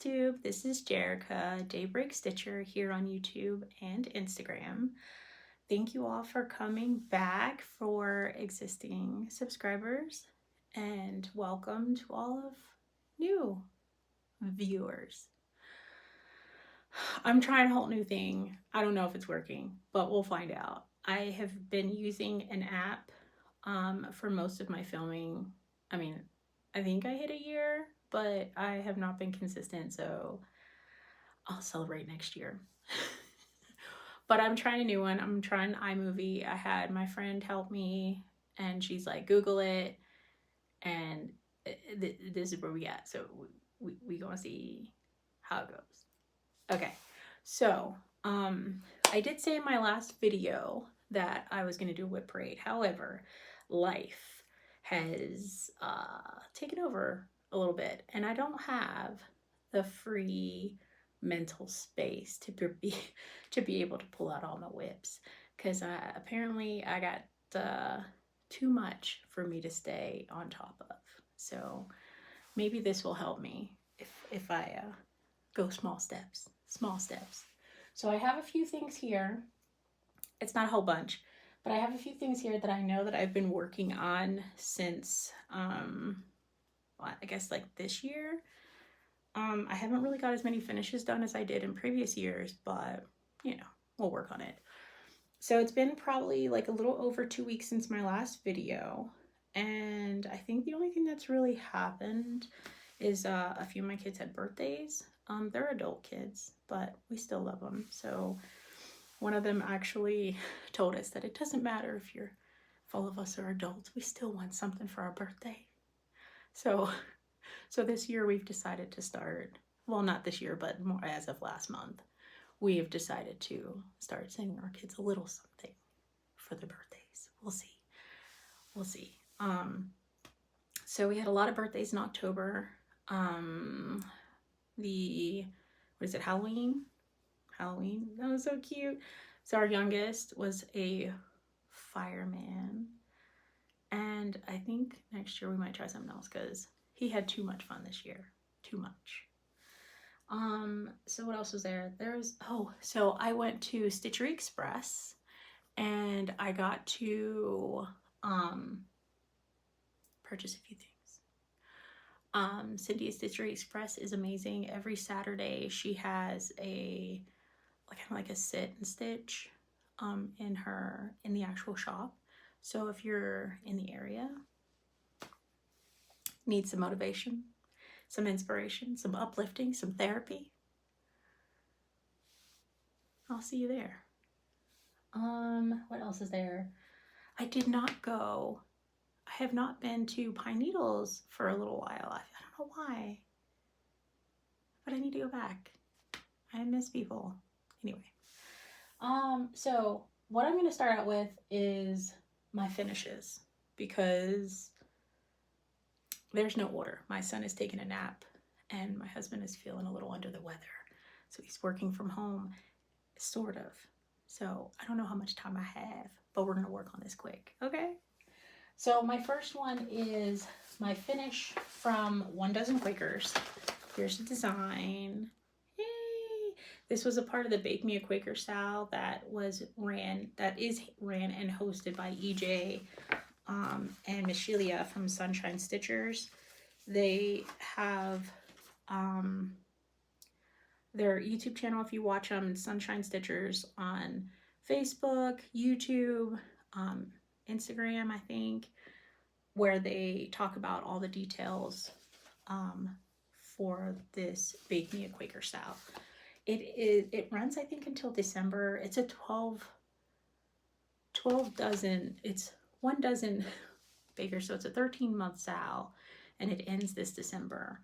Flosstube. This is Jerica, Daybreak Stitcher, here on YouTube and Instagram. Thank you all for coming back, for existing subscribers, and welcome to all of new viewers. I'm trying a whole new thing. I don't know if it's working, but we'll find out. I have been using an app for most of my filming. I mean, I think I hit a year, but I have not been consistent, so I'll celebrate next year. But I'm trying a new one. I'm trying iMovie. I had my friend help me, and she's like, Google it, and this is where we at. So we gonna see how it goes. Okay, so I did say in my last video that I was gonna do a WIP parade. However, life has taken over a little bit, and I don't have the free mental space to be able to pull out all my WIPs, because apparently I got too much for me to stay on top of. So maybe this will help me if I go small steps. So I have a few things here. It's not a whole bunch, but I have a few things here that I know that I've been working on since I guess like this year. I haven't really got as many finishes done as I did in previous years, but you know, we'll work on it. So it's been probably like a little over 2 weeks since my last video, and I think the only thing that's really happened is a few of my kids had birthdays. They're adult kids, but we still love them. So one of them actually told us that it doesn't matter if all of us are adults, we still want something for our birthday. So this year we've decided to start, well, not this year, but more as of last month, we have decided to start sending our kids a little something for their birthdays. We'll see. So we had a lot of birthdays in October. Halloween? That was so cute. So our youngest was a fireman, and I think next year we might try something else, because he had too much fun this year. Too much. So what else was there? So I went to Stitchery Express, and I got to purchase a few things. Cynthia's Stitchery Express is amazing. Every Saturday she has a kind of like a sit and stitch in the actual shop. So if you're in the area, need some motivation, some inspiration, some uplifting, some therapy, I'll see you there. What else is there? I have not been to Pine Needles for a little while. I don't know why, but I need to go back. I miss people. Anyway, so what I'm going to start out with is my finishes, because there's no order. My son is taking a nap, and my husband is feeling a little under the weather, so he's working from home, sort of. So I don't know how much time I have, but we're going to work on this quick, okay? So my first one is my finish from Dozen Quakers. Here's the design. Yay! This was a part of the Bake Me a Quaker SAL that is ran and hosted by EJ and Michelia from Sunshine Stitchers. They have their YouTube channel, if you watch them, Sunshine Stitchers, on Facebook, YouTube, Instagram, I think, where they talk about all the details for this Bake Me a Quaker SAL. It runs, I think, until December. It's a 12 dozen. It's 1 dozen bakers, so it's a 13-month SAL, and it ends this December.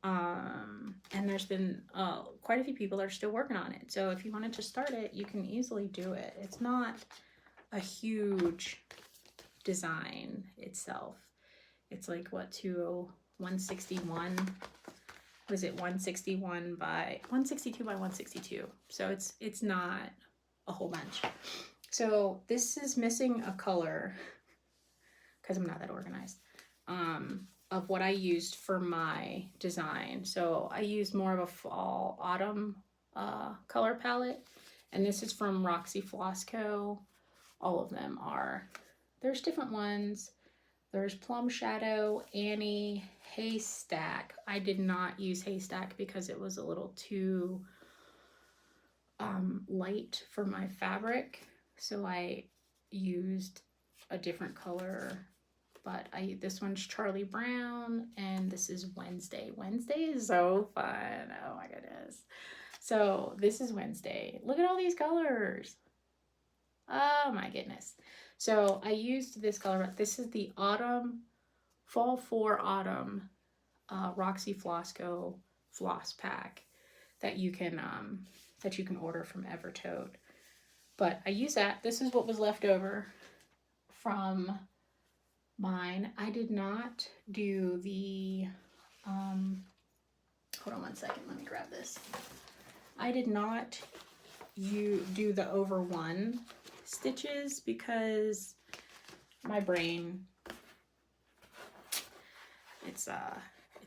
And there's been quite a few people that are still working on it. So if you wanted to start it, you can easily do it. It's not a huge design itself. It's like, what, 161? Was it 161 by 162 by 162? So it's not a whole bunch. So this is missing a color because I'm not that organized. of what I used for my design. So I used more of a fall autumn color palette, and this is from Roxy Floss Co. All of them are. There's different ones. There's Plum Shadow, Annie, Haystack. I did not use Haystack because it was a little too light for my fabric, so I used a different color. But this one's Charlie Brown, and this is Wednesday. Wednesday is so fun. Oh my goodness. So this is Wednesday. Look at all these colors. Oh my goodness. So I used this color. This is the autumn, fall 4 autumn Roxy Floss Co. floss pack that you can order from Evertote. But I use that. This is what was left over from mine. I did not do the hold on one second, let me grab this. I did not do the over 1 stitches because my brain, it's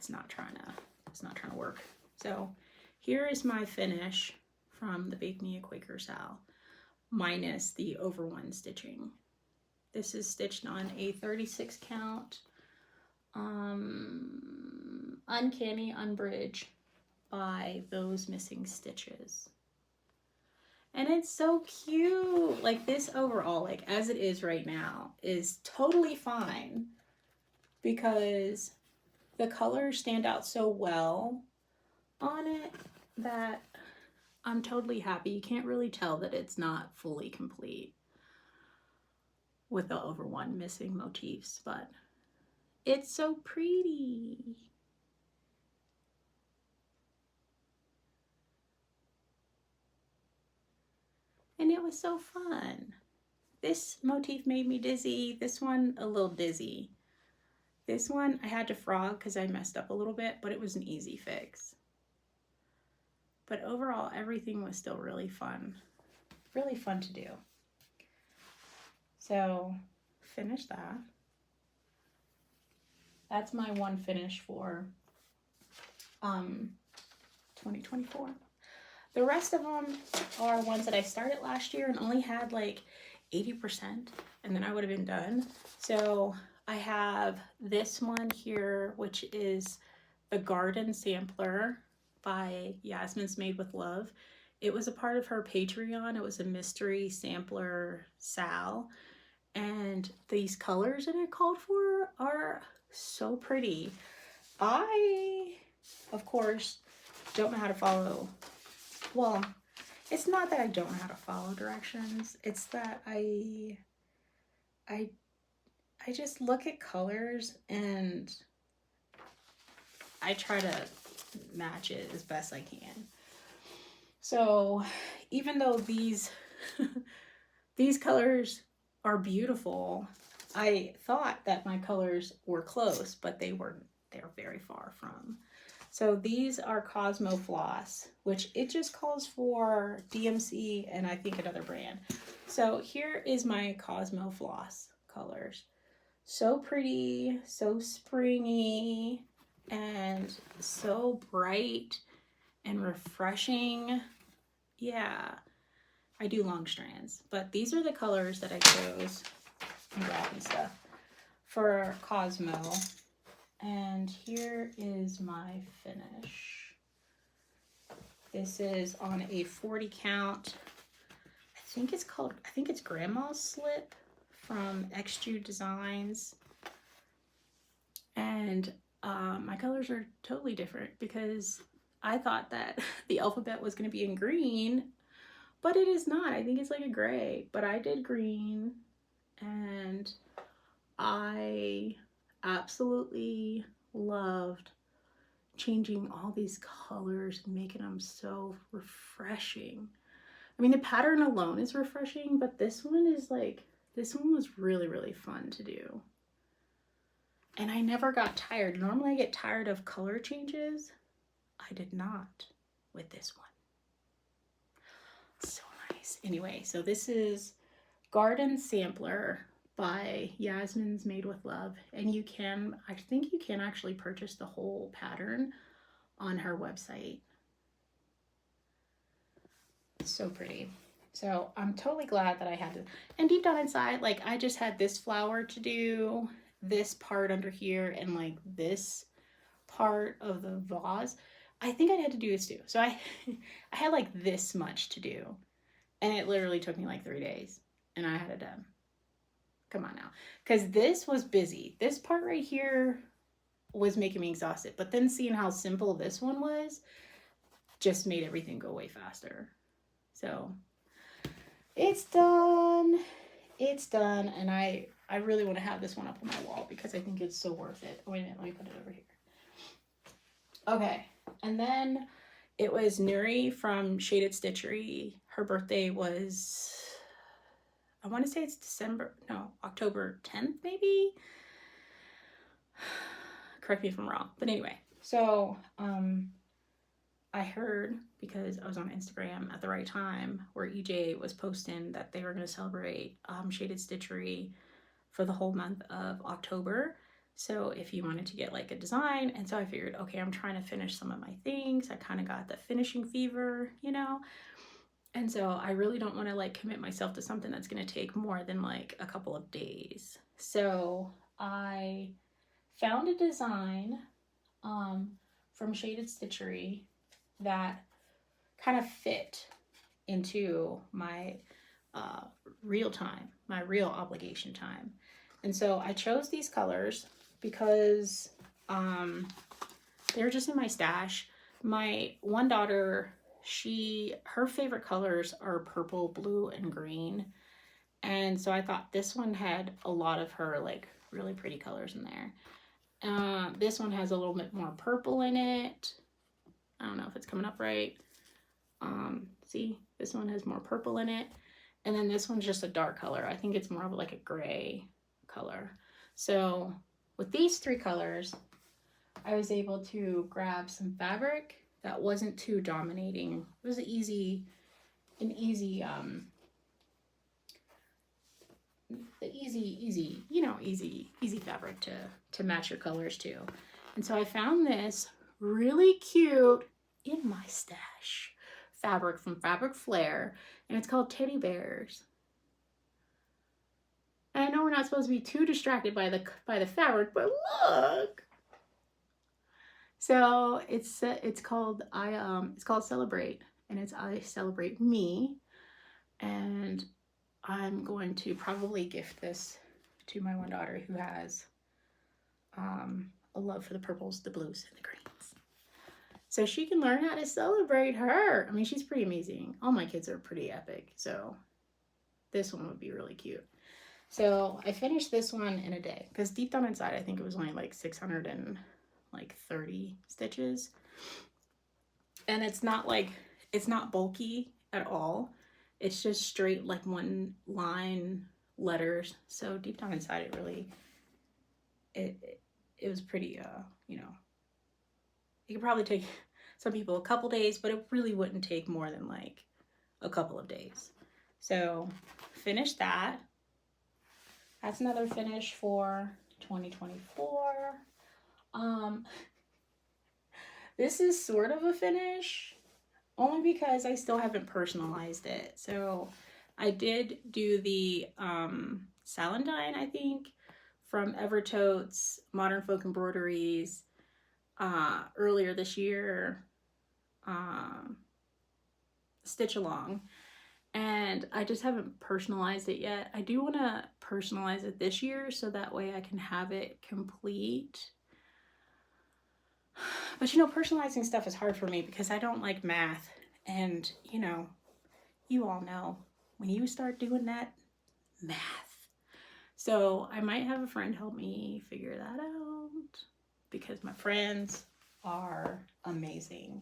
not trying to work. So here is my finish from the Bake Me a Quaker SAL minus the over 1 stitching. This is stitched on a 36 count uncanny unbridge by those missing stitches. And it's so cute. Like, this overall, like as it is right now, is totally fine because the colors stand out so well on it that I'm totally happy. You can't really tell that it's not fully complete with the over 1 missing motifs, but it's so pretty. And it was so fun. This motif made me dizzy. This one, a little dizzy. This one, I had to frog because I messed up a little bit, but it was an easy fix. But overall, everything was still really fun. Really fun to do. So, finish that. That's my one finish for 2024. The rest of them are ones that I started last year and only had like 80%, and then I would have been done. So I have this one here, which is the Garden Sampler by Yasmin's Made with Love. It was a part of her Patreon. It was a mystery sampler SAL, and these colors that it called for are so pretty. I, of course, don't know how to follow. Well, it's not that I don't know how to follow directions. It's that I just look at colors and I try to match it as best I can. So even though these these colors are beautiful, I thought that my colors were close, but they're very far from. So these are Cosmo Floss, which it just calls for DMC and I think another brand. So here is my Cosmo Floss colors. So pretty, so springy, and so bright and refreshing. Yeah, I do long strands, but these are the colors that I chose and grabbing stuff for Cosmo. And here is my finish. This is on a 40 count. I think it's Grandma's Slip from Extrude Designs. And my colors are totally different because I thought that the alphabet was going to be in green, but it is not. I think it's like a gray, but I did green, and I absolutely loved changing all these colors and making them so refreshing. I mean, the pattern alone is refreshing, but this one was really, really fun to do. And I never got tired. Normally I get tired of color changes. I did not with this one. So nice. Anyway, so this is Garden Sampler by Yasmin's Made with Love. And you can, I think you can actually purchase the whole pattern on her website. So pretty. So I'm totally glad that I had to, and deep down inside, like I just had this flower to do, this part under here, and like this part of the vase. I think I had to do this too. So I had like this much to do, and it literally took me like 3 days, and I had it done. Come on now, because this was busy. This part right here was making me exhausted, but then seeing how simple this one was just made everything go way faster. So it's done. It's done, and I really want to have this one up on my wall because I think it's so worth it. Oh, wait a minute, let me put it over here. Okay, and then it was Nuri from Shaded Stitchery. Her birthday was, I want to say it's October 10th maybe? Correct me if I'm wrong, but anyway. So, I heard, because I was on Instagram at the right time, where EJ was posting that they were going to celebrate Shaded Stitchery for the whole month of October. So if you wanted to get like a design, and so I figured, okay, I'm trying to finish some of my things. I kind of got the finishing fever, you know? And so I really don't want to like commit myself to something that's going to take more than like a couple of days. So I found a design from Shaded Stitchery that kind of fit into my real time, my real obligation time. And so I chose these colors because they were just in my stash. My one daughter, her favorite colors are purple, blue, and green. And so I thought this one had a lot of her like really pretty colors in there. This one has a little bit more purple in it. I don't know if it's coming up right. See, this one has more purple in it. And then this one's just a dark color. I think it's more of like a gray color. So with these 3 colors, I was able to grab some fabric that wasn't too dominating. It was easy fabric to match your colors to. And so I found this really cute in my stash fabric from Fabric Flair, and it's called Teddy Bears. And I know we're not supposed to be too distracted by the fabric, but look. So it's called Celebrate, and it's I Celebrate Me, and I'm going to probably gift this to my one daughter who has a love for the purples, the blues, and the greens. So she can learn how to celebrate her. I mean, she's pretty amazing. All my kids are pretty epic, so this one would be really cute. So I finished this one in a day because deep down inside, I think it was only like 630 stitches. And it's not bulky at all. It's just straight like one line letters. So deep down inside, it really, it was pretty, you know, it could probably take some people a couple days, but it really wouldn't take more than like a couple of days. So finish that. That's another finish for 2024. This is sort of a finish only because I still haven't personalized it. So I did do the Salendine, I think, from Evertote's Modern Folk Embroideries earlier this year, stitch along, and I just haven't personalized it yet. I do want to personalize it this year so that way I can have it complete. But you know, personalizing stuff is hard for me because I don't like math, and you know, you all know when you start doing that math. So I might have a friend help me figure that out because my friends are amazing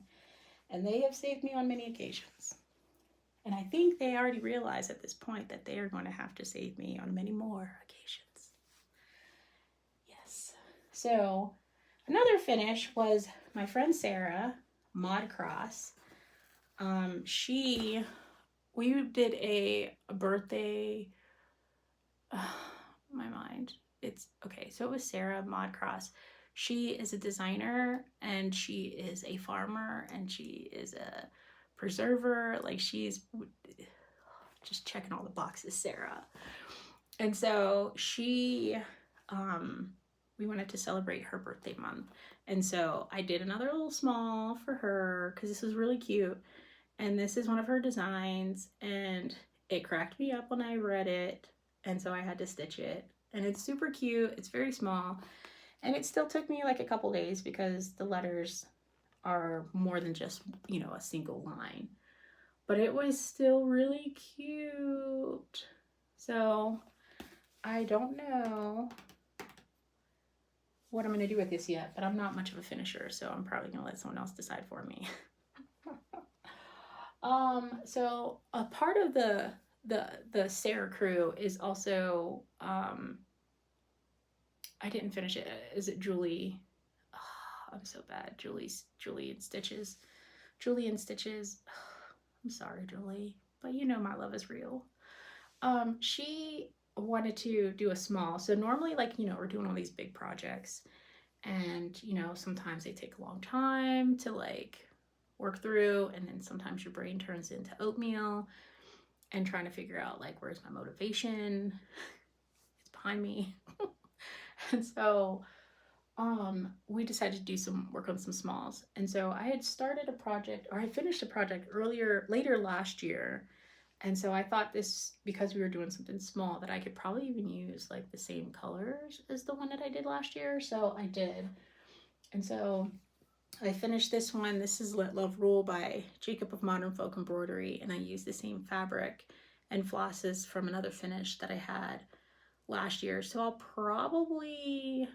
and they have saved me on many occasions. And I think they already realize at this point that they are going to have to save me on many more occasions. Yes. So another finish was my friend Sarah, Modcross. We did a birthday, my mind. It's okay. So it was Sarah Modcross. She is a designer and she is a farmer and she is a preserver. Like she's just checking all the boxes, Sarah. And so she, we wanted to celebrate her birthday month. And so I did another little small for her because this was really cute. And this is one of her designs and it cracked me up when I read it. And so I had to stitch it. And it's super cute. It's very small. And it still took me like a couple days because the letters are more than just, you know, a single line. But it was still really cute. So I don't know what I'm going to do with this yet, but I'm not much of a finisher, so I'm probably going to let someone else decide for me. So a part of the Sarah crew is also, I didn't finish it. Is it Julie? Oh, I'm so bad. Julie and Stitches. Julie and Stitches. I'm sorry, Julie, but you know my love is real. She wanted to do a small. So normally, like, you know, we're doing all these big projects and, you know, sometimes they take a long time to like work through. And then sometimes your brain turns into oatmeal and trying to figure out like, where's my motivation? It's behind me. And so we decided to do some work on some smalls. And so I had started a project, or I finished a project later last year. And so I thought this, because we were doing something small, that I could probably even use like the same colors as the one that I did last year. So I did. And so I finished this one. This is Let Love Rule by Jacob of Modern Folk Embroidery. And I used the same fabric and flosses from another finish that I had last year. So I'll probably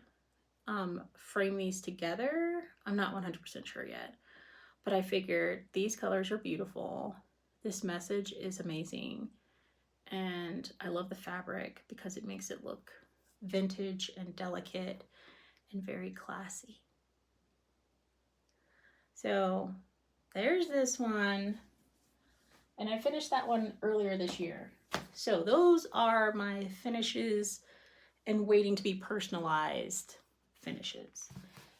frame these together. I'm not 100% sure yet, but I figured these colors are beautiful. This message is amazing. And I love the fabric because it makes it look vintage and delicate and very classy. So there's this one. And I finished that one earlier this year. So those are my finishes and waiting to be personalized finishes.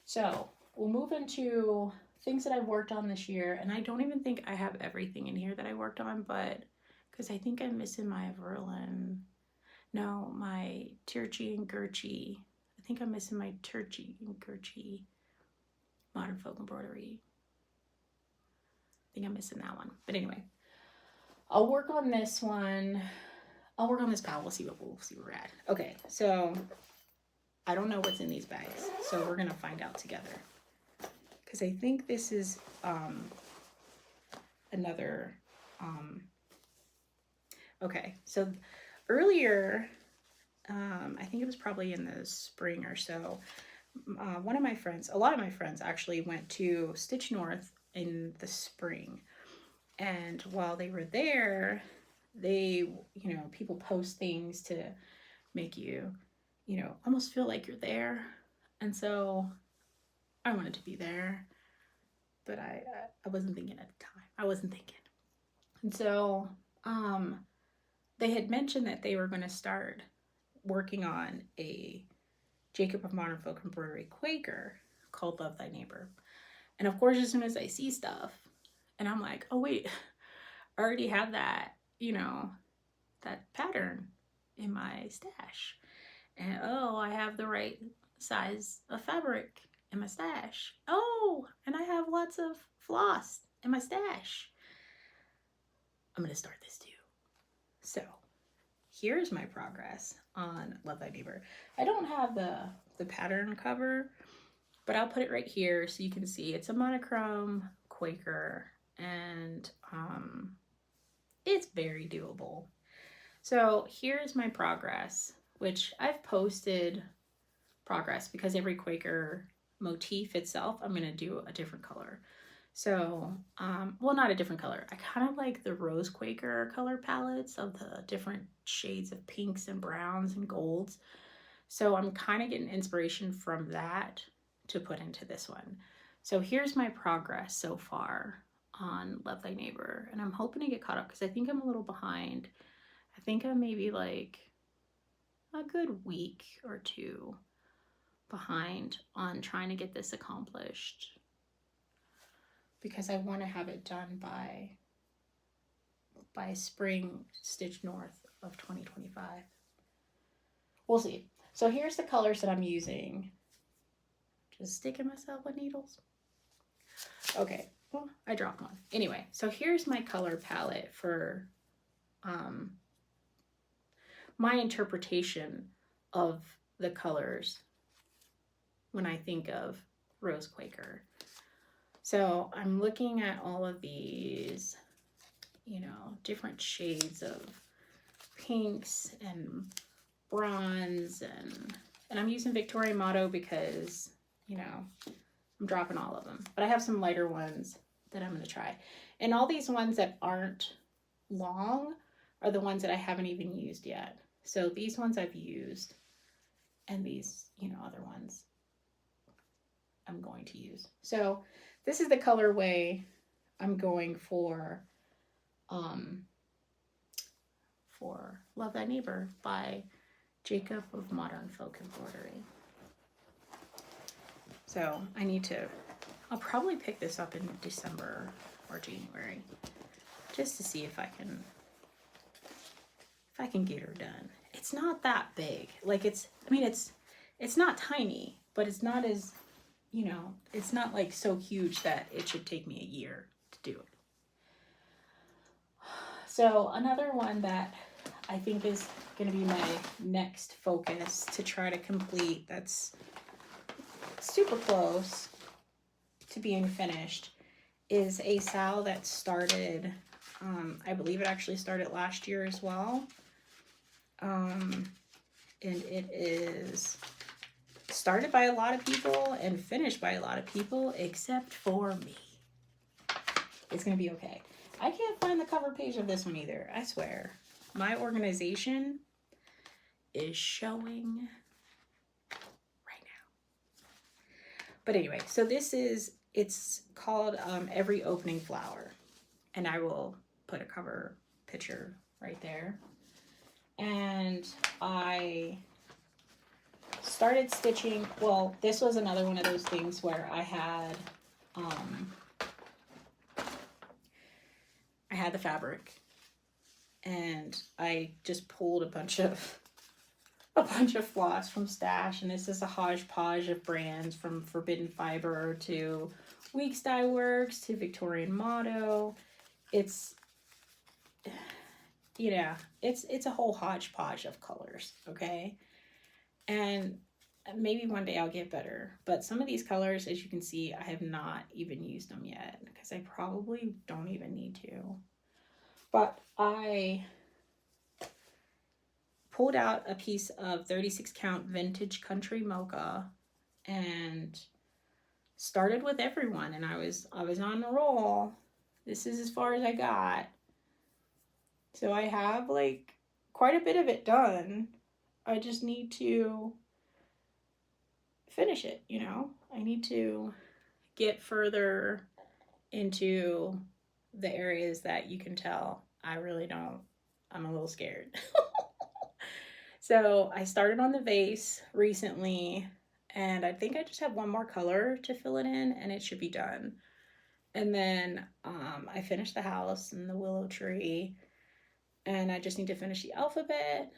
So we'll move into things that I've worked on this year. And I don't even think I have everything in here that I worked on, but because I think I'm missing my Verlin. No, my Turchi and Gurchi. I think I'm missing my Turchi and Gurchi Modern Folk Embroidery. I think I'm missing that one. But anyway, I'll work on this one. I'll work on this pal. We'll see where we're at. Okay, so I don't know what's in these bags, so we're gonna find out together. Because I think this is another. Okay, so earlier, I think it was probably in the spring or so. One of my friends, a lot of my friends actually went to Stitch North in the spring. And while they were there, they, you know, people post things to make you, you know, almost feel like you're there. And so I wanted to be there, but I wasn't thinking at the time. I wasn't thinking. And so they had mentioned that they were going to start working on a Jacob of Modern Folk Embroidery Quaker called Love Thy Neighbor. And of course, as soon as I see stuff, and I'm like, oh wait, I already have that, you know, that pattern in my stash. And oh, I have the right size of fabric in my stash. Oh, and I have lots of floss in my stash. I'm gonna start this too. So here's my progress on Love Thy Neighbor. I don't have the pattern cover, but I'll put it right here so you can see. It's a monochrome Quaker, and it's very doable. So here's my progress, which I've posted progress because every Quaker motif itself, I'm gonna do a different color. So, well, not a different color. I kind of like the Rose Quaker color palettes of the different shades of pinks and browns and golds. So I'm kind of getting inspiration from that to put into this one. So here's my progress so far on Love Thy Neighbor. And I'm hoping to get caught up because I think I'm a little behind. I think I'm maybe like a good week or two behind on trying to get this accomplished because I want to have it done by spring stitch north of 2025. We'll see. So here's the colors that I'm using. Just sticking myself with needles. Okay, well, I dropped one. Anyway, so here's my color palette for my interpretation of the colors when I think of Rose Quaker. So I'm looking at all of these, you know, different shades of pinks and bronze, and I'm using Victorian Motto because, you know, I'm dropping all of them. But I have some lighter ones that I'm going to try. And all these ones that aren't long are the ones that I haven't even used yet. So these ones I've used, and these, you know, other ones I'm going to use. So this is the colorway I'm going for Love Thy Neighbor by Jacob of Modern Folk Embroidery. So I need to, I'll probably pick this up in December or January just to see if I can get her done. It's not that big. Like it's not tiny, but it's not as, you know, it's not like so huge that it should take me a year to do it. So another one that I think is going to be my next focus to try to complete, that's super close to being finished, is a SAL that started, I believe it actually started last year as well. And it is started by a lot of people and finished by a lot of people except for me. It's going to be okay. I can't find the cover page of this one either, I swear. My organization is showing right now. But anyway, so this is, it's called Every Opening Flower. And I will put a cover picture right there. And I started stitching, well, this was another one of those things where I had the fabric and I just pulled a bunch of floss from Stash, and this is a hodgepodge of brands from Forbidden Fiber to Weeks Dye Works to Victorian Motto. It's, yeah, it's a whole hodgepodge of colors, okay? And maybe one day I'll get better, but some of these colors, as you can see, I have not even used them yet because I probably don't even need to. But I pulled out a piece of 36 count vintage country mocha and started with everyone, and I was on a roll. This is as far as I got. So I have like quite a bit of it done. I just need to finish it, you know? I need to get further into the areas that you can tell I really don't, I'm a little scared. So I started on the vase recently, and I think I just have one more color to fill it in and it should be done. And then I finished the house and the willow tree, and I just need to finish the alphabet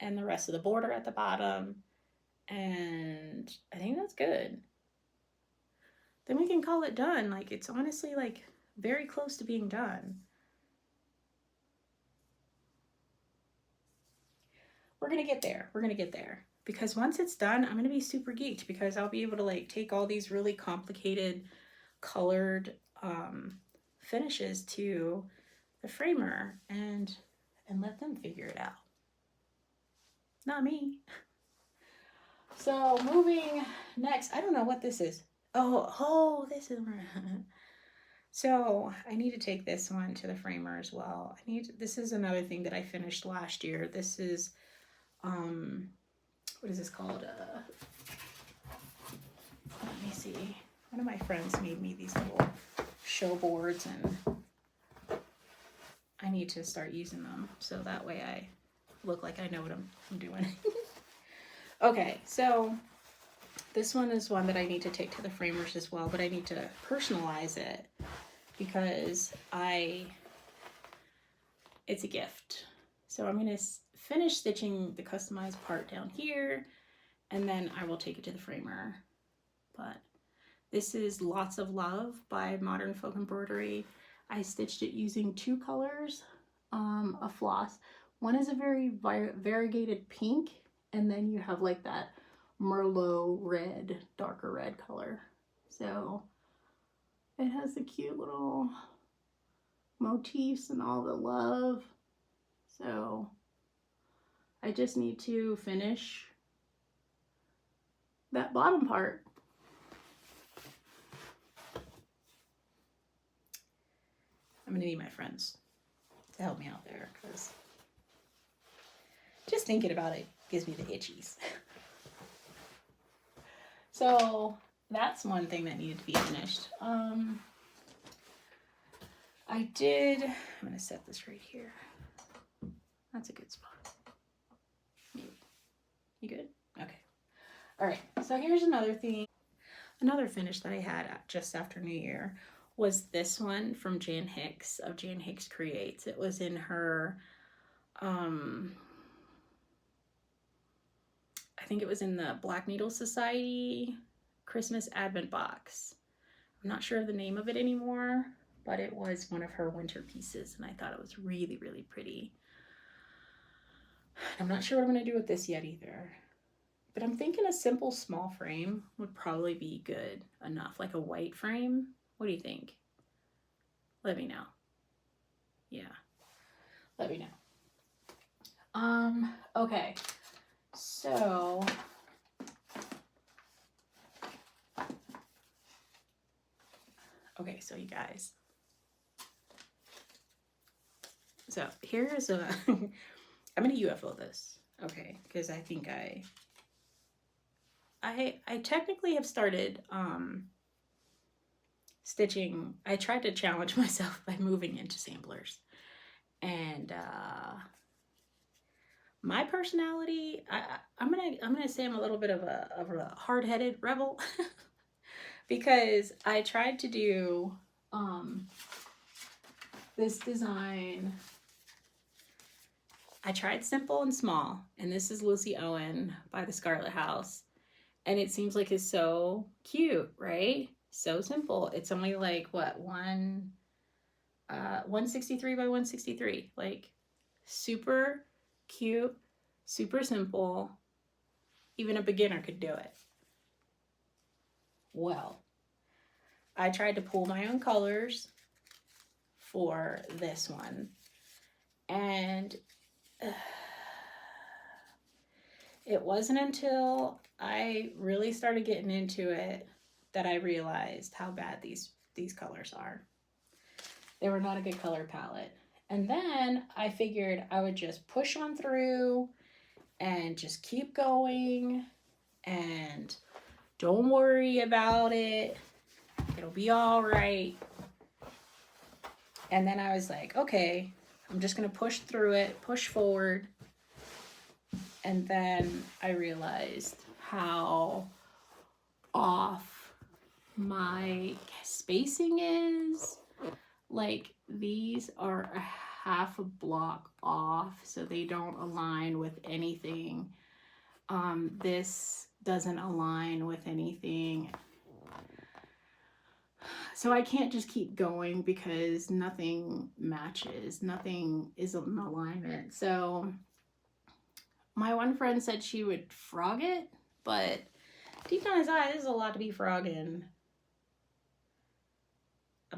and the rest of the border at the bottom, and I think that's good. Then we can call it done. Like, it's honestly like very close to being done. We're gonna get there. We're gonna get there. Because once it's done, I'm gonna be super geeked because I'll be able to like take all these really complicated colored finishes to the framer and let them figure it out. Not me. So moving next, I don't know what this is. Oh, this is, so I need to take this one to the framer as well. This is another thing that I finished last year. This is, what is this called? Let me see. One of my friends made me these little show boards, and I need to start using them so that way I look like I know what I'm doing. Okay, so this one is one that I need to take to the framers as well, but I need to personalize it because it's a gift. So I'm going to finish stitching the customized part down here, and then I will take it to the framer. But this is Lots of Love by Modern Folk Embroidery. I stitched it using 2 colors of floss. One is a very variegated pink, and then you have like that Merlot red, darker red color. So it has the cute little motifs and all the love. So I just need to finish that bottom part. I'm gonna need my friends to help me out there because just thinking about it gives me the itchies. So that's one thing that needed to be finished. I'm gonna set this right here. That's a good spot. Maybe. You good? Okay. All right, so here's another thing. Another finish that I had just after New Year was this one from Jan Hicks of Jan Hicks Creates. It was in her, I think it was in the Black Needle Society Christmas Advent box. I'm not sure of the name of it anymore, but it was one of her winter pieces, and I thought it was really, really pretty. I'm not sure what I'm going to do with this yet either, but I'm thinking a simple small frame would probably be good enough, like a white frame. What do you think? Let me know. Yeah, let me know. Okay, so you guys. So here's a, I'm gonna UFO this, okay? Because I think I technically have started stitching. I tried to challenge myself by moving into samplers, and my personality, I'm gonna say I'm a little bit of a hard-headed rebel because I tried to do this design. I tried simple and small, and this is Lucy Owen by the Scarlet House, and it seems like it's so cute, right? So simple. It's only like what, 163 by 163, like super cute, super simple. Even a beginner could do it. Well, I tried to pull my own colors for this one, and it wasn't until I really started getting into it that I realized how bad these colors are. They were not a good color palette. And then I figured I would just push on through and just keep going and don't worry about it. It'll be all right. And then I was like, okay, I'm just gonna push through it, push forward. And then I realized how off my spacing is. Like, these are a half a block off, so they don't align with anything. This doesn't align with anything. So I can't just keep going because nothing matches. Nothing is in alignment. So my one friend said she would frog it, but deep down inside, this is a lot to be frogging.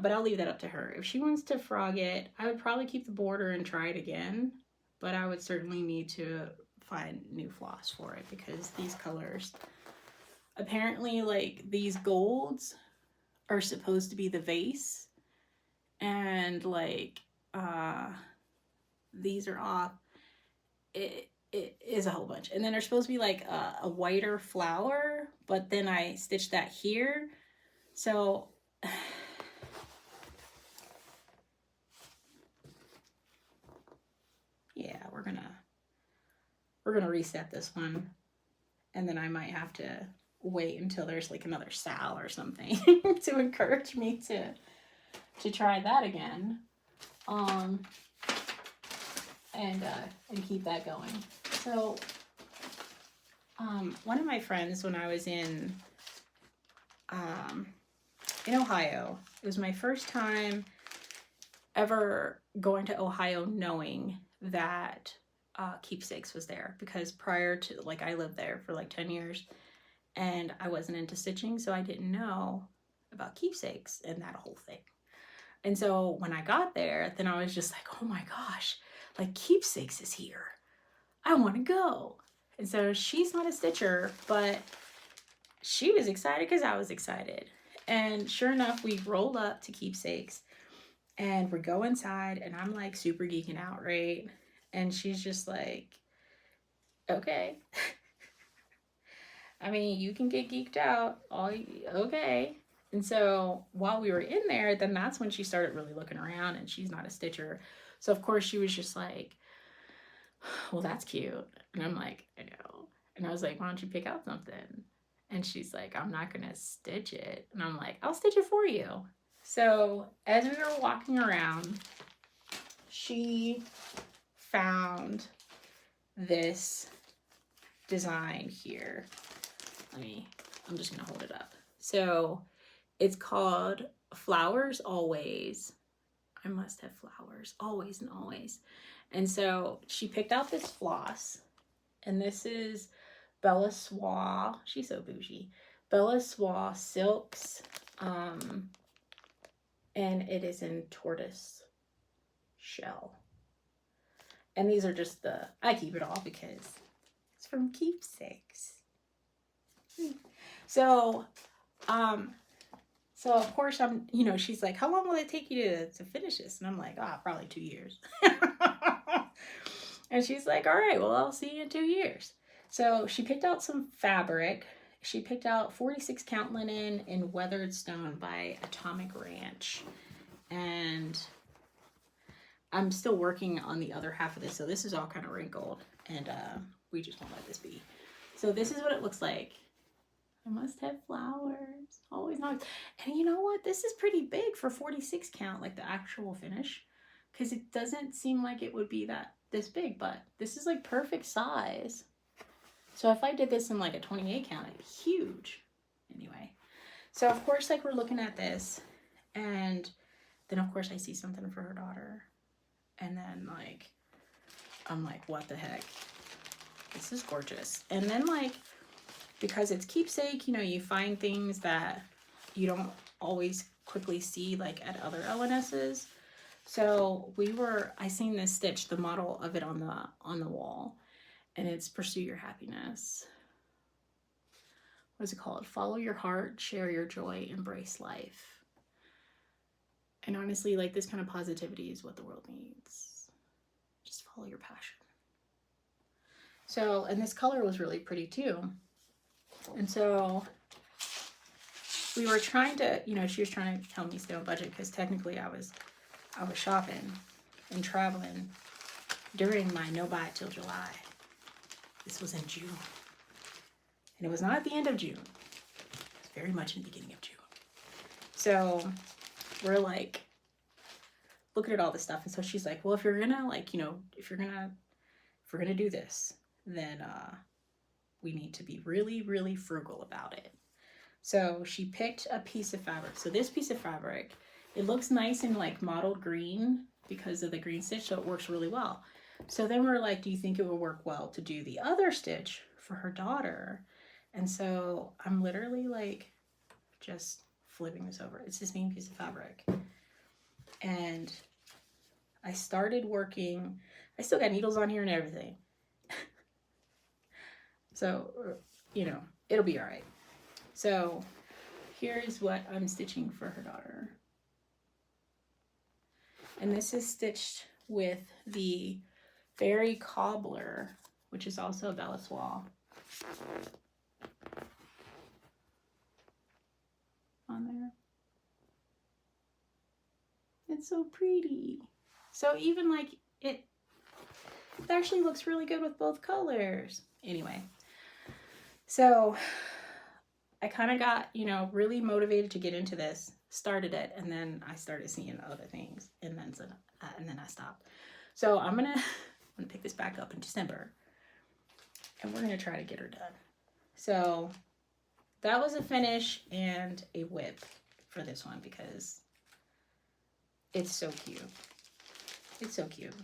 But I'll leave that up to her. If she wants to frog it, I would probably keep the border and try it again. But I would certainly need to find new floss for it because these colors, apparently, like, these golds are supposed to be the vase, and like these are off. It is a whole bunch, and then there's supposed to be like a whiter flower, but then I stitched that here, so yeah, we're gonna we're going to reset this one. And then I might have to wait until there's like another SAL or something to encourage me to try that again. And keep that going. So, one of my friends, when I was in Ohio, it was my first time ever going to Ohio knowing that Keepsakes was there, because prior to, like, I lived there for like 10 years and I wasn't into stitching, so I didn't know about Keepsakes and that whole thing. And so when I got there, then I was just like, oh my gosh, like Keepsakes is here. I want to go. And so she's not a stitcher, but she was excited because I was excited. And sure enough, we roll up to Keepsakes and we go inside and I'm like super geeking out, right? And she's just like, okay. I mean, you can get geeked out. Okay. And so while we were in there, then that's when she started really looking around, and she's not a stitcher. So of course she was just like, well, that's cute. And I'm like, I know. And I was like, why don't you pick out something? And she's like, I'm not going to stitch it. And I'm like, I'll stitch it for you. So as we were walking around, she found this design here. I'm just going to hold it up. So it's called Flowers Always. I must have flowers always and always. And so she picked out this floss, and this is Bella Swa. She's so bougie. Bella Swa Silks. And it is in tortoise shell. And these are just I keep it all because it's from Keepsakes. So of course she's like, how long will it take you to finish this? And I'm like, probably 2 years. And she's like, all right, well, I'll see you in 2 years. So she picked out some fabric. She picked out 46 count linen in weathered stone by Atomic Ranch. And I'm still working on the other half of this. So this is all kind of wrinkled, and we just won't let this be. So this is what it looks like. I must have flowers. Always not. And you know what? This is pretty big for 46 count, like the actual finish, because it doesn't seem like it would be this big, but this is like perfect size. So if I did this in like a 28 count, it'd be huge. Anyway, so of course, like, we're looking at this, and then of course I see something for her daughter, and then like, I'm like, what the heck? This is gorgeous. And then, like, because it's Keepsake, you find things that you don't always quickly see, like, at other LNSs. So I seen this stitch, the model of it on the wall, and it's Pursue Your Happiness. What is it called? Follow your heart, share your joy, embrace life. And honestly, like, this kind of positivity is what the world needs. Just follow your passion. So, and this color was really pretty too. And so we were trying to, she was trying to tell me stay on budget, because technically I was shopping and traveling during my no buy till July. This was in June. And it was not at the end of June. It was very much in the beginning of June. So we're like looking at all this stuff. And so she's like, well, if you're gonna, like, if we're gonna do this, then we need to be really, really frugal about it. So she picked a piece of fabric. So this piece of fabric, it looks nice in like mottled green because of the green stitch, so it works really well. So then we're like, do you think it would work well to do the other stitch for her daughter? And so I'm literally like just flipping this over. It's the same piece of fabric. And I started working. I still got needles on here and everything. So, it'll be all right. So here's what I'm stitching for her daughter. And this is stitched with the Fairy Cobbler, which is also a Bella Swa. On there. It's so pretty. So even like it actually looks really good with both colors. Anyway, so I kind of got, you know, really motivated to get into this, started it, and then I started seeing other things, and then I stopped. So I'm gonna pick this back up in December, and we're gonna try to get her done. So that was a finish and a WIP for this one because it's so cute. It's so cute.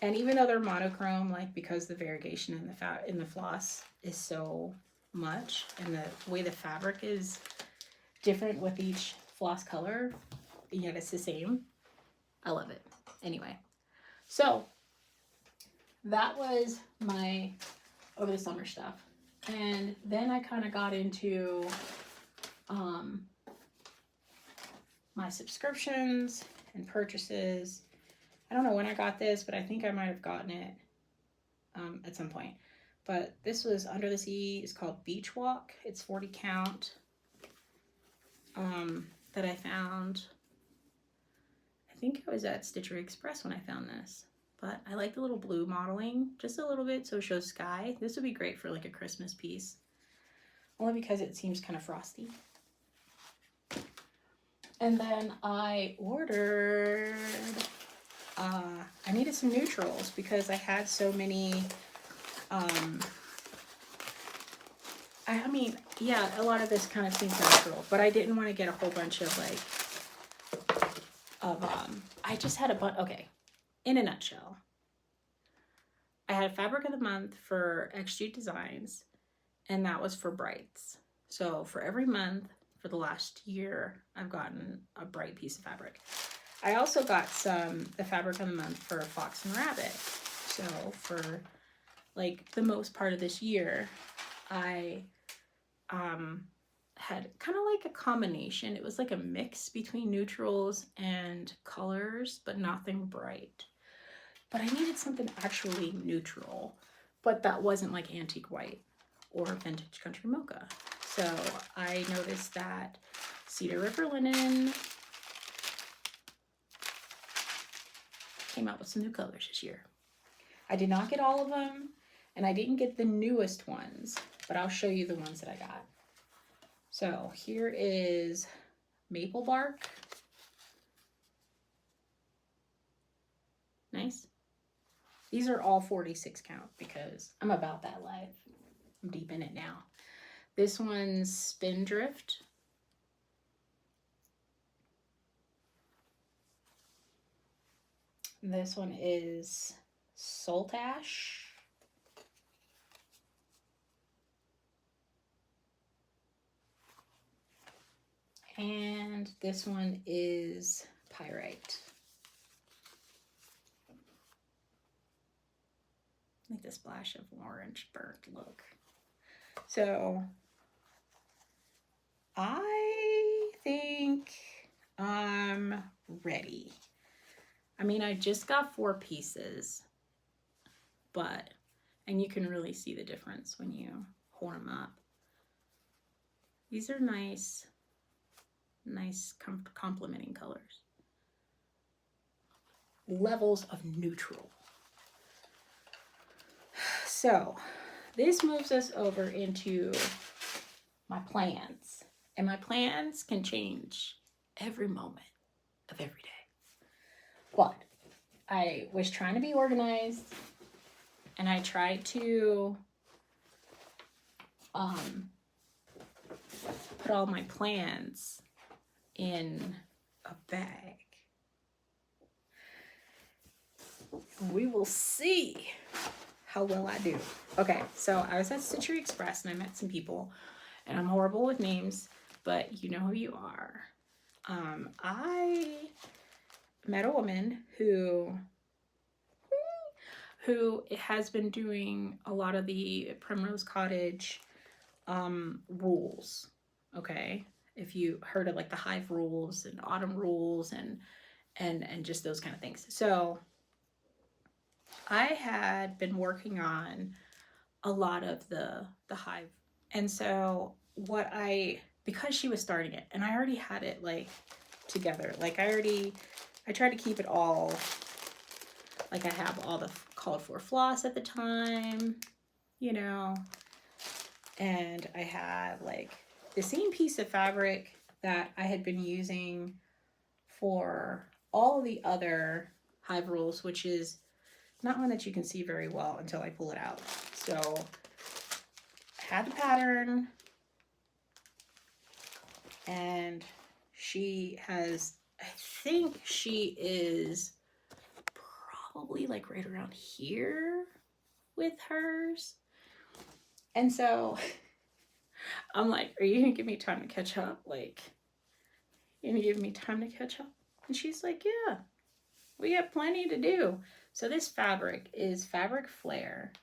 And even though they're monochrome, like, because the variegation in the floss is so much, and the way the fabric is different with each floss color, yet it's the same. I love it. Anyway, so that was my over the summer stuff. And then I kind of got into my subscriptions and purchases. I don't know when I got this, but I think I might have gotten it at some point. But this was Under the Sea. It's called Beach Walk. It's 40 count that I found. I think I was at Stitchery Express when I found this. But I like the little blue modeling just a little bit, so it shows sky. This would be great for like a Christmas piece. Only because it seems kind of frosty. And then I ordered, I needed some neutrals because I had so many, I mean, yeah, a lot of this kind of seems natural, but I didn't want to get a whole bunch of like, I just had a bunch, okay, in a nutshell, I had a fabric of the month for XG Designs, and that was for brights. So for every month for the last year, I've gotten a bright piece of fabric. I also got the fabric of the month for Fox and Rabbit. So for like the most part of this year, I had kind of like a combination. It was like a mix between neutrals and colors, but nothing bright. But I needed something actually neutral, but that wasn't like antique white or vintage country mocha. So I noticed that Cedar River Linen came out with some new colors this year. I did not get all of them, and I didn't get the newest ones, but I'll show you the ones that I got. So here is Maple Bark. Nice. These are all 46 count because I'm about that life. I'm deep in it now. This one's Spindrift. This one is Saltash. And this one is Pyrite. Like the splash of orange burnt look. So I think I'm ready. I mean, I just got 4 pieces, but, and you can really see the difference when you hold them up. These are nice complementing colors. Levels of neutral. So this moves us over into my plans. And my plans can change every moment of every day. But I was trying to be organized, and I tried to put all my plans in a bag. We will see how well I do. Okay, so I was at Stitchery Express and I met some people, and I'm horrible with names, but you know who you are. I met a woman who has been doing a lot of the Primrose Cottage rules. Okay, if you heard of like the hive rules and autumn rules and just those kind of things. So I had been working on a lot of the hive, and so because she was starting it and I already had it like together, like I tried to keep it all Like I have all the called for floss at the time, you know, and I had like the same piece of fabric that I had been using for all the other hive rolls, which is not one that you can see very well until I pull it out. So I had the pattern, and she has, I think she is probably like right around here with hers. And so I'm like, are you gonna give me time to catch up? Like, you're gonna give me time to catch up? And she's like, yeah, we have plenty to do. So this fabric is Fabric Flare.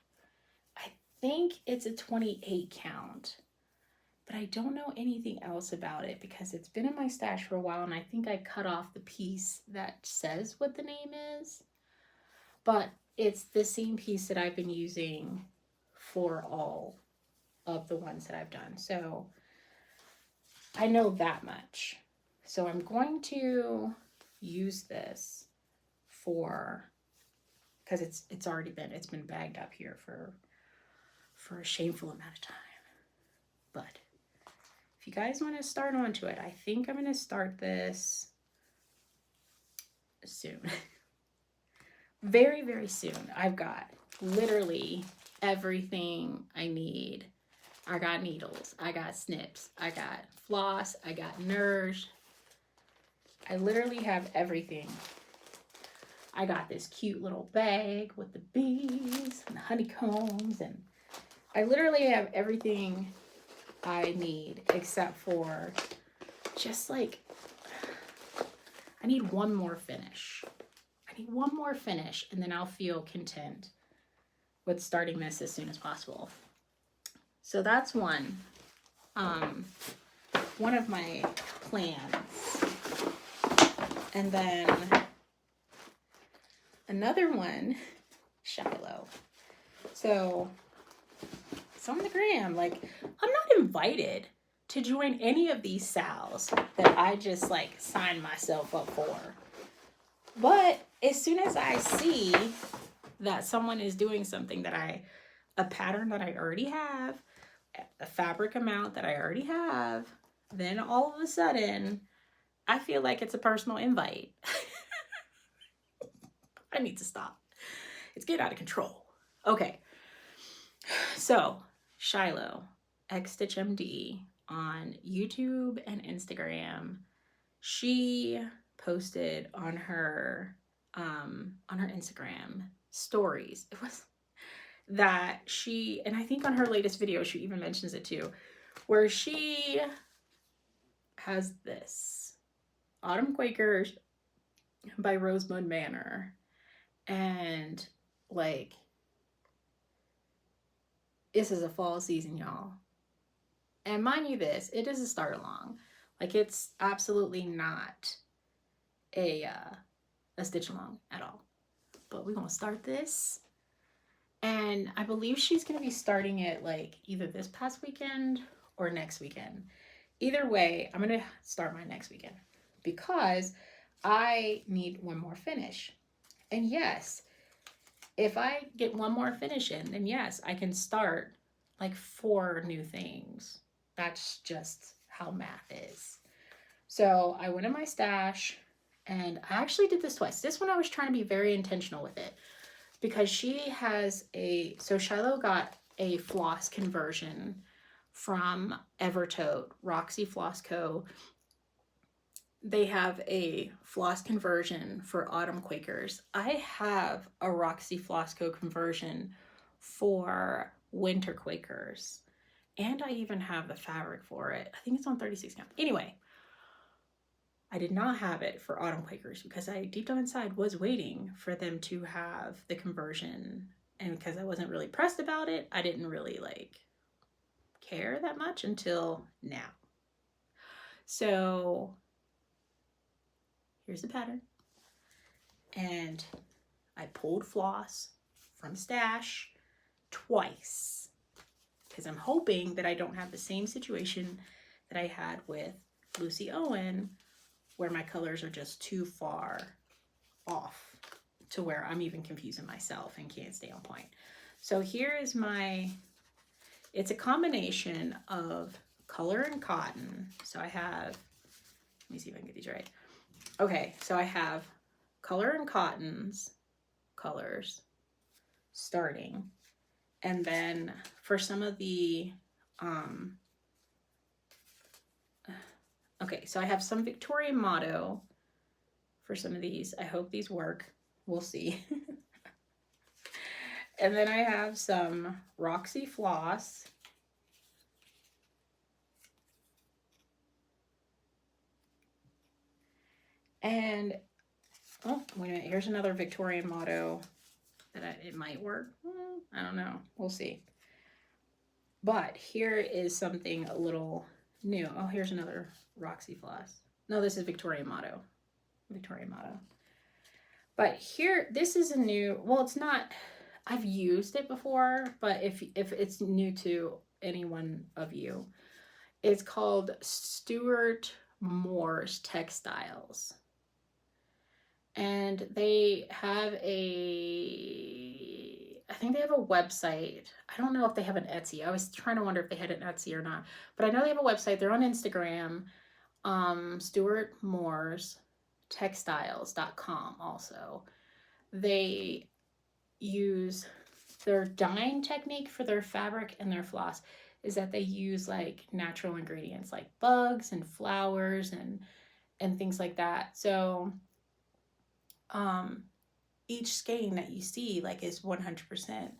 I think it's a 28 count, but I don't know anything else about it because it's been in my stash for a while, and I think I cut off the piece that says what the name is. But it's the same piece that I've been using for all of the ones that I've done. So I know that much. So I'm going to use this for, because it's been bagged up here for a shameful amount of time. But if you guys want to start onto it, I think I'm going to start this soon. Very, very soon. I've got literally everything I need. I got needles, I got snips, I got floss, I got Nourish. I literally have everything. I got this cute little bag with the bees and the honeycombs, and I literally have everything I need except for just like, I need one more finish. I need one more finish, and then I'll feel content with starting this as soon as possible. So that's one of my plans. And then another one, Shiloh. So it's on the gram. Like, I'm not invited to join any of these SALs that I just like sign myself up for. But as soon as I see that someone is doing something that a pattern that I already have, a fabric amount that I already have, then all of a sudden, I feel like it's a personal invite. I need to stop. It's getting out of control. Okay. So, Shiloh, XStitchMD on YouTube and Instagram. She posted on her Instagram stories. It was that she, and I think on her latest video, she even mentions it too, where she has this Autumn Quakers by Rosebud Manor. And like, this is a fall season, y'all. And mind you this, it is a start along. Like, it's absolutely not a stitch along at all. But we're gonna start this. And I believe she's going to be starting it like either this past weekend or next weekend. Either way, I'm going to start my next weekend because I need one more finish. And yes, if I get one more finish in, then yes, I can start like 4 new things. That's just how math is. So I went in my stash, and I actually did this twice. This one I was trying to be very intentional with it, because she has so Shiloh got a floss conversion from Evertote, Roxy Floss Co. They have a floss conversion for Autumn Quakers. I have a Roxy Floss Co. conversion for Winter Quakers. And I even have the fabric for it. I think it's on 36 count. Anyway, I did not have it for Autumn Quakers because I deep down inside was waiting for them to have the conversion, and because I wasn't really pressed about it, I didn't really like care that much until now. So here's the pattern, and I pulled floss from stash twice because I'm hoping that I don't have the same situation that I had with Lucy Owen, where my colors are just too far off. to where I'm even confusing myself and can't stay on point. So here is it's a combination of color and cotton. So I have, let me see if I can get these right. Okay, so I have color and cotton's colors starting. And then for some of the, okay, so I have some Victorian motto for some of these. I hope these work. We'll see. And then I have some Roxy floss. And, oh, wait a minute. Here's another Victorian motto that it might work. I don't know. We'll see. But here is something a little new. Oh, here's another Roxy floss. No, this is Victorian motto. Victorian motto. But here, this is a new, well, it's not, I've used it before, but if it's new to any one of you, it's called Stuart Moore's Textiles. And they have I think they have a website. I don't know if they have an Etsy. I was trying to wonder if they had an Etsy or not. But I know they have a website. They're on Instagram. Stuart Moore's Textiles.com also. They use their dyeing technique for their fabric and their floss is that they use like natural ingredients like bugs and flowers and things like that. So each skein that you see like is 100%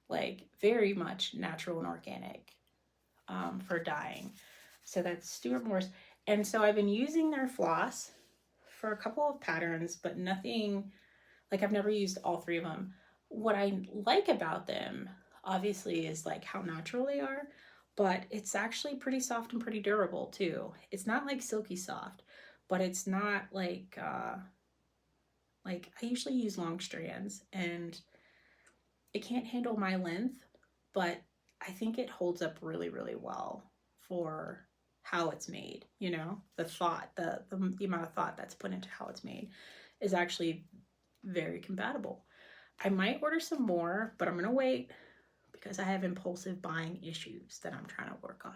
like very much natural and organic for dyeing. So that's Stuart Moore's. And so I've been using their floss for a couple of patterns, but nothing, like I've never used all three of them. What I like about them, obviously, is like how natural they are, but it's actually pretty soft and pretty durable too. It's not like silky soft, but it's not like I usually use long strands and it can't handle my length, but I think it holds up really, really well for how it's made. You know, the thought, the amount of thought that's put into how it's made is actually very compatible. I might order some more, but I'm going to wait because I have impulsive buying issues that I'm trying to work on.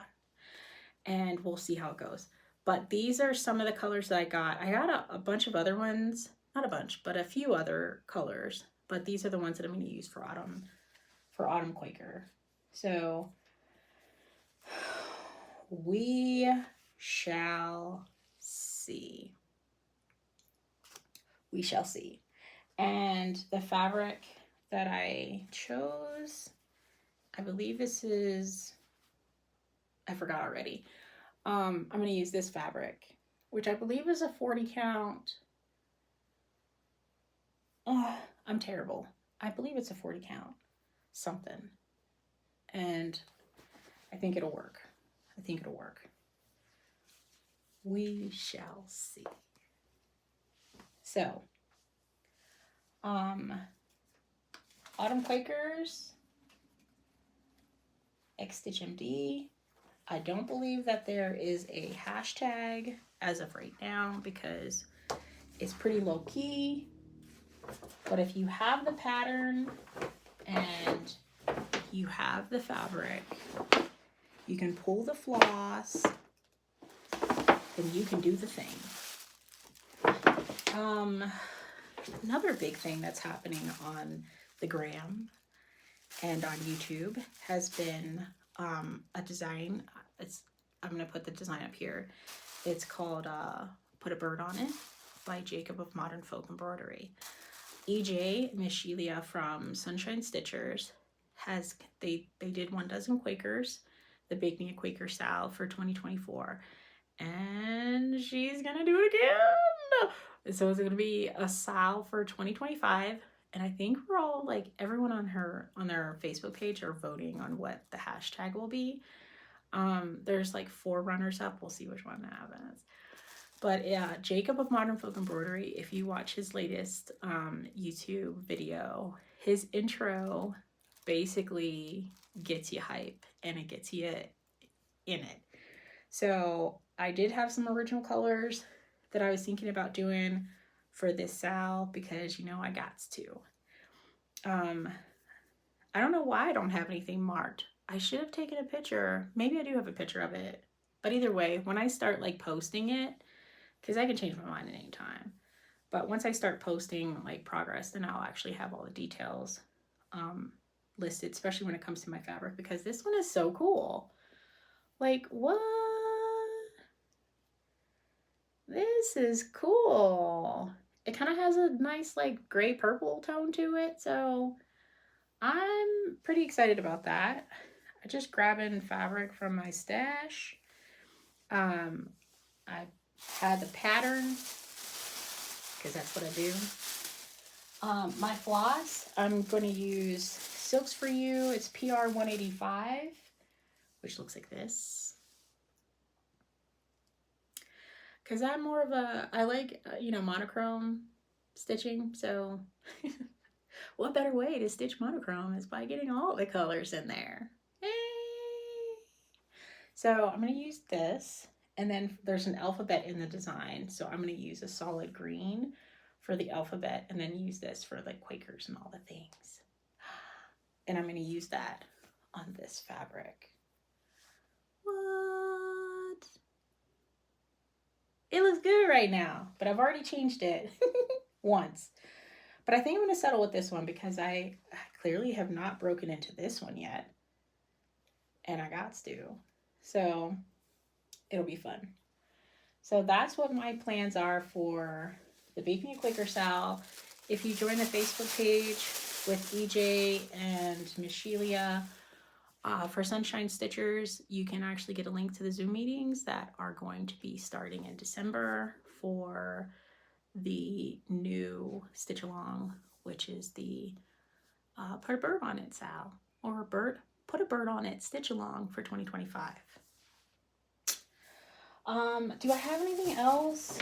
And we'll see how it goes. But these are some of the colors that I got. I got a bunch of other ones. Not a bunch, but a few other colors. But these are the ones that I'm going to use for Autumn Quaker. So we shall see. We shall see. And the fabric that I chose, I believe this is, I forgot already. I'm going to use this fabric, which I believe is a 40 count. Oh, I'm terrible. I believe it's a 40 count something. And I think it'll work. I think it'll work. We shall see. So, Autumn Quakers, X-Stitch MD. I don't believe that there is a hashtag as of right now because it's pretty low key. But if you have the pattern and you have the fabric, you can pull the floss, then you can do the thing. Another big thing that's happening on the gram and on YouTube has been a design. I'm going to put the design up here. It's called Put a Bird on It by Jacob of Modern Folk Embroidery. EJ, Miss Shelia from Sunshine Stitchers, they did 1 Dozen Quakers, the Bake Me a Quaker SAL for 2024, and she's gonna do it again. So it's gonna be a SAL for 2025, and I think we're all like everyone on their Facebook page are voting on what the hashtag will be. There's like 4 runners up. We'll see which one happens. But yeah, Jacob of Modern Folk Embroidery, if you watch his latest YouTube video, his intro basically gets you hype and it gets you in it. So I did have some original colors that I was thinking about doing for this SAL because, you know, I gots to. I don't know why I don't have anything marked. I should have taken a picture. Maybe I do have a picture of it. But either way, when I start like posting it, because I can change my mind at any time. But once I start posting like progress, then I'll actually have all the details listed, especially when it comes to my fabric, because this one is so cool. Like, what? This is cool. It kind of has a nice like gray purple tone to it, so I'm pretty excited about that. I just grabbing fabric from my stash. I had the pattern because that's what I do. My floss, I'm going to use Silks For You. It's PR 185, which looks like this. Because I'm more of a, I like, you know, monochrome stitching. So what better way to stitch monochrome is by getting all the colors in there. Hey! So I'm going to use this. And then there's an alphabet in the design. So I'm going to use a solid green for the alphabet and then use this for the Quakers and all the things. And I'm going to use that on this fabric. What? It looks good right now, but I've already changed it once. But I think I'm going to settle with this one because I clearly have not broken into this one yet. And I got to. So it'll be fun. So that's what my plans are for the Baking a Quaker SAL. If you join the Facebook page with EJ and Miss Shelia for Sunshine Stitchers, you can actually get a link to the Zoom meetings that are going to be starting in December for the new Stitch Along, which is the Put a Bird on It SAL, or Put a Bird on It Stitch Along for 2025. Do I have anything else?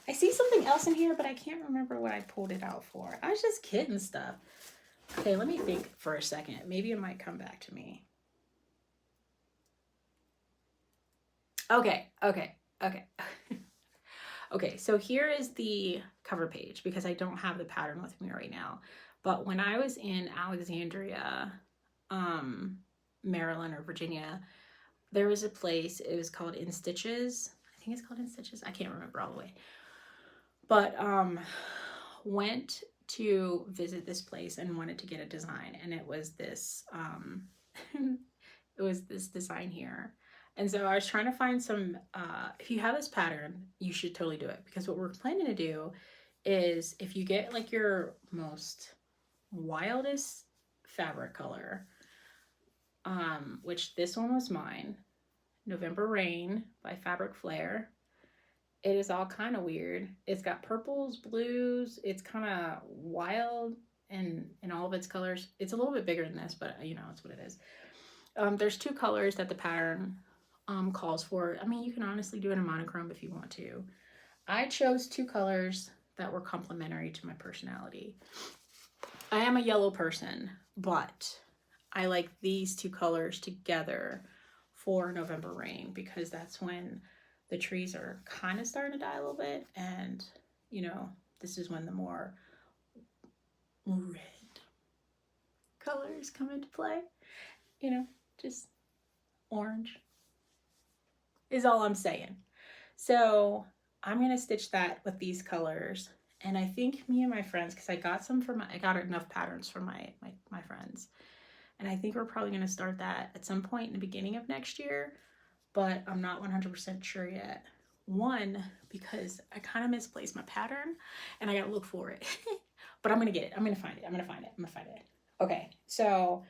I see something else in here, but I can't remember what I pulled it out for. I was just kidding stuff. Okay, let me think for a second. Maybe it might come back to me. Okay. Okay, so here is the cover page because I don't have the pattern with me right now. But when I was in Alexandria, Maryland or Virginia, there was a place, it was called In Stitches. I think it's called In Stitches. I can't remember all the way. But went to visit this place and wanted to get a design, and it was this it was this design here. And so I was trying to find some, if you have this pattern, you should totally do it, because what we're planning to do is, if you get like your most wildest fabric color, which this one was mine, November Rain by Fabric Flare. It is all kind of weird. It's got purples, blues. It's kind of wild and in all of its colors. It's a little bit bigger than this, but you know, it's what it is. There's two colors that the pattern calls for. I mean, you can honestly do it in monochrome if you want to. I chose two colors that were complementary to my personality. I am a yellow person, but I like these two colors together for November Rain, because that's when the trees are kind of starting to die a little bit, and you know, this is when the more red colors come into play. You know, just orange is all I'm saying. So I'm gonna stitch that with these colors, and I think me and my friends, because I got enough patterns from my friends, and I think we're probably gonna start that at some point in the beginning of next year. But I'm not 100% sure yet. One, because I kind of misplaced my pattern and I gotta look for it. But I'm gonna get it. I'm gonna find it. Okay, so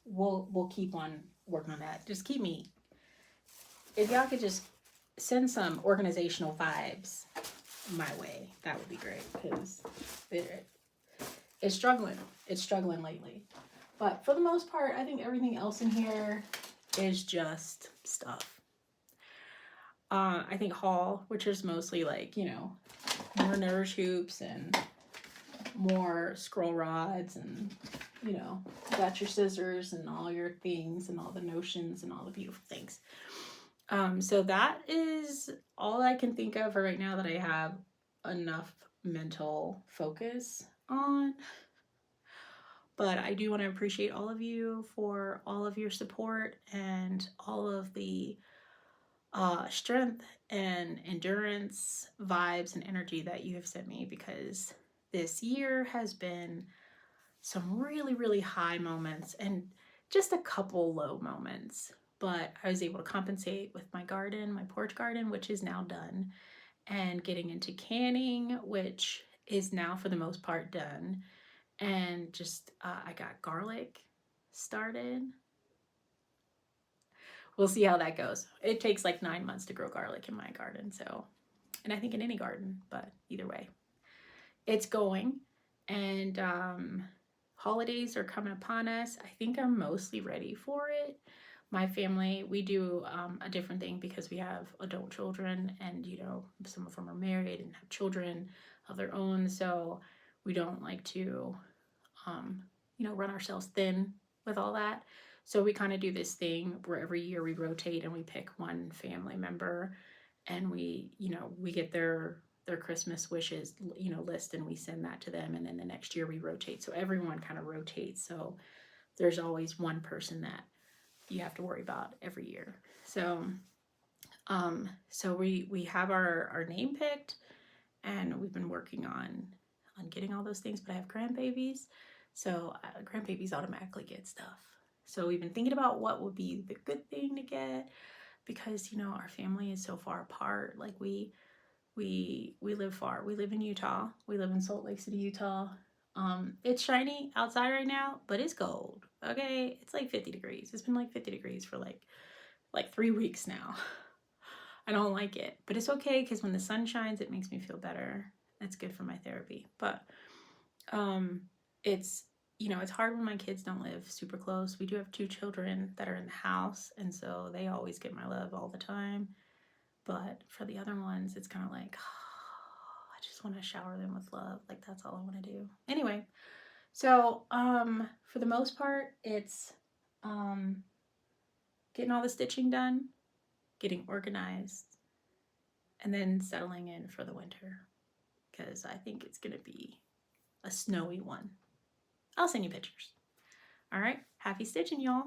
we'll keep on working on that. Just keep me. If y'all could just send some organizational vibes my way, that would be great, because it's struggling. It's struggling lately. But for the most part, I think everything else in here is just stuff. I think haul, which is mostly like, you know, more nourish hoops and more scroll rods, and you know, you got your scissors and all your things and all the notions and all the beautiful things. So that is all I can think of right now that I have enough mental focus on. But I do want to appreciate all of you for all of your support and all of the strength and endurance, vibes, and energy that you have sent me, because this year has been some really, really high moments and just a couple low moments. But I was able to compensate with my garden, my porch garden, which is now done, and getting into canning, which is now for the most part done. And just, I got garlic started. We'll see how that goes. It takes like 9 months to grow garlic in my garden, so, and I think in any garden, but either way, it's going. And holidays are coming upon us. I think I'm mostly ready for it. My family, we do a different thing because we have adult children, and you know, some of them are married and have children of their own, so we don't like to you know, run ourselves thin with all that. So we kind of do this thing where every year we rotate and we pick one family member, and we, you know, we get their Christmas wishes, you know, list, and we send that to them, and then the next year we rotate. So everyone kind of rotates. So there's always one person that you have to worry about every year. So so we have our name picked, and we've been working on getting all those things, but I have grandbabies, so grandbabies automatically get stuff. So we've been thinking about what would be the good thing to get, because you know, our family is so far apart. Like we live far. We live in Utah. We live in Salt Lake City, Utah. It's shiny outside right now, but it's cold. Okay, it's like 50 degrees. It's been like 50 degrees for like 3 weeks now. I don't like it, but it's okay, because when the sun shines, it makes me feel better. That's good for my therapy. But it's, you know, it's hard when my kids don't live super close. We do have 2 children that are in the house, and so they always get my love all the time. But for the other ones, it's kind of like, oh, I just want to shower them with love. Like, that's all I want to do. Anyway, so for the most part, it's getting all the stitching done, getting organized, and then settling in for the winter, because I think it's going to be a snowy one. I'll send you pictures. All right, happy stitching, y'all.